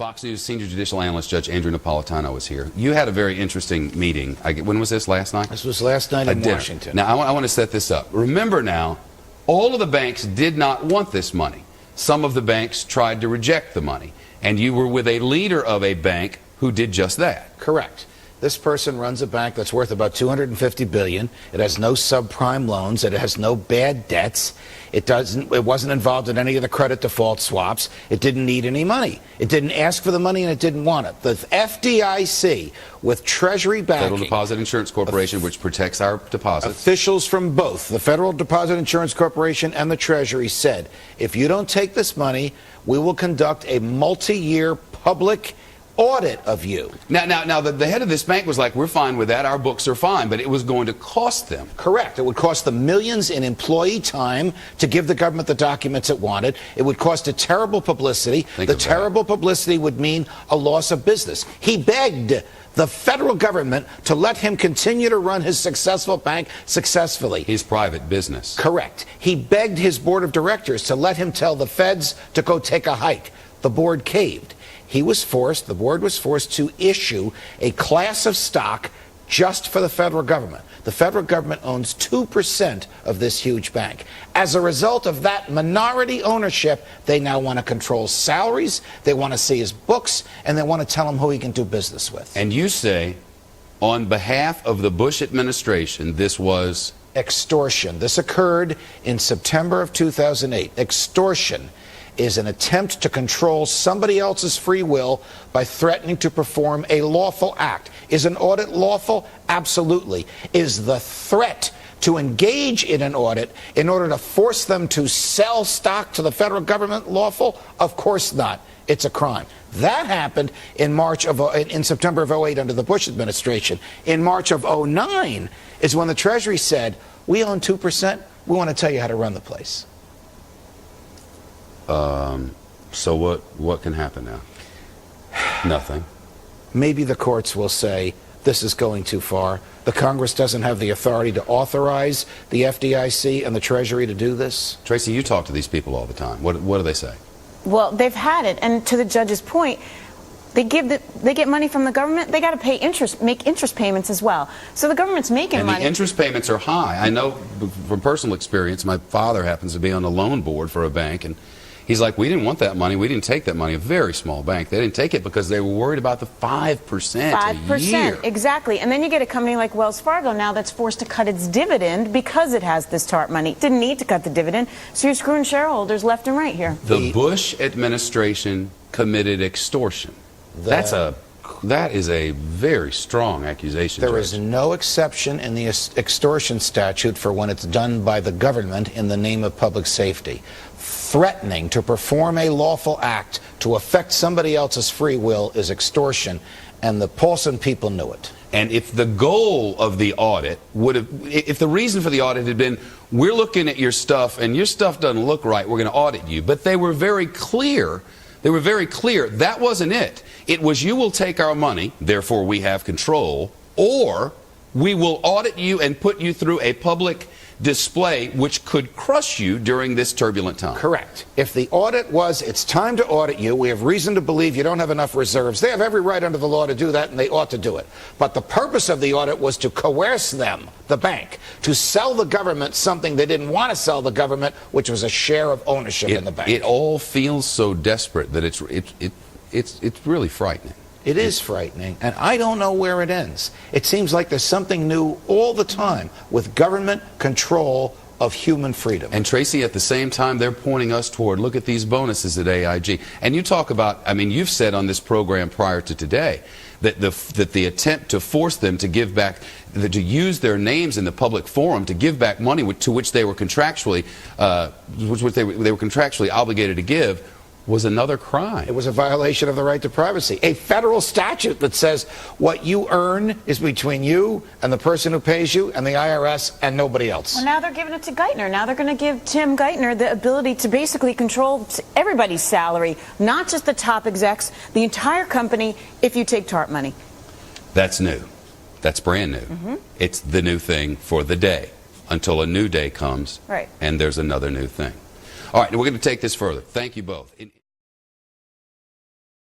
Fox News senior judicial analyst Judge Andrew Napolitano is here. You had a very interesting meeting. When was this, last night? This was last night in Washington. Now, I want to set this up. Remember now, all of the banks did not want this money. Some of the banks tried to reject the money. And you were with a leader of a bank who did just that. Correct. This person runs a bank that's worth about $250 billion. It has no subprime loans. It has no bad debts. It wasn't involved in any of the credit default swaps. It didn't need any money. It didn't ask for the money, and it didn't want it. The FDIC, with Treasury backing, Federal Deposit Insurance Corporation, which protects our deposits. Officials from both the Federal Deposit Insurance Corporation and the Treasury said, if you don't take this money, we will conduct a multi-year public audit of you. Now, the head of this bank was like, we're fine with that, our books are fine, but it was going to cost them. Correct. It would cost them millions in employee time to give the government the documents it wanted. It would cost it terrible publicity. The terrible publicity would mean a loss of business. He begged the federal government to let him continue to run his successful bank successfully. His private business. Correct. He begged his board of directors to let him tell the feds to go take a hike. The board caved. The board was forced to issue a class of stock just for the federal government. The federal government owns 2% of this huge bank. As a result of that minority ownership, they now want to control salaries, they want to see his books, and they want to tell him who he can do business with. And you say, on behalf of the Bush administration, this was extortion. This occurred in September of 2008. Extortion is an attempt to control somebody else's free will by threatening to perform a lawful act. Is an audit lawful? Absolutely. Is the threat to engage in an audit in order to force them to sell stock to the federal government lawful? Of course not. It's a crime. That happened in September of 2008 under the Bush administration. In March of 2009 is when the Treasury said, we own 2%, we want to tell you how to run the place. So what can happen now? Nothing. Maybe the courts will say this is going too far. The Congress doesn't have the authority to authorize the FDIC and the Treasury to do this. Tracy, you talk to these people all the time. What do they say? Well, they've had it, and to the judge's point, they get money from the government. They got to pay interest, make interest payments as well. So the government's making money. And the interest payments are high. I know from personal experience. My father happens to be on the loan board for a bank, and he's like, we didn't want that money. We didn't take that money. A very small bank. They didn't take it because they were worried about the 5% a year. 5%, exactly. And then you get a company like Wells Fargo now that's forced to cut its dividend because it has this TARP money. It didn't need to cut the dividend, so you're screwing shareholders left and right here. The Bush administration committed extortion. That is a very strong accusation. There is no exception in the extortion statute for when it's done by the government in the name of public safety. Threatening to perform a lawful act to affect somebody else's free will is extortion, and the Paulson people knew it. And if the goal of the audit if the reason for the audit had been, we're looking at your stuff and your stuff doesn't look right, we're going to audit you. But they were very clear. That wasn't it. It was, you will take our money, therefore we have control, or we will audit you and put you through a public display which could crush you during this turbulent time. Correct. If the audit was, it's time to audit you, we have reason to believe you don't have enough reserves, they have every right under the law to do that, and they ought to do it. But the purpose of the audit was to coerce them, the bank, to sell the government something they didn't want to sell the government, which was a share of ownership in the bank. It all feels so desperate that it's really frightening. It is frightening, and I don't know where it ends. It seems like there's something new all the time with government control of human freedom. And Tracy, at the same time, they're pointing us toward, look at these bonuses at AIG. And you talk about, I mean, you've said on this program prior to today that the attempt to force them to give back, to use their names in the public forum to give back money to which they were contractually, they were contractually obligated to give, was another crime. It was a violation of the right to privacy. A federal statute that says what you earn is between you and the person who pays you and the IRS and nobody else. Well, now they're giving it to Geithner. Now they're going to give Tim Geithner the ability to basically control everybody's salary, not just the top execs, the entire company, if you take TARP money. That's new. That's brand new. It's the new thing for the day until a new day comes, right, and there's another new thing. All right, we're going to take this further. Thank you both.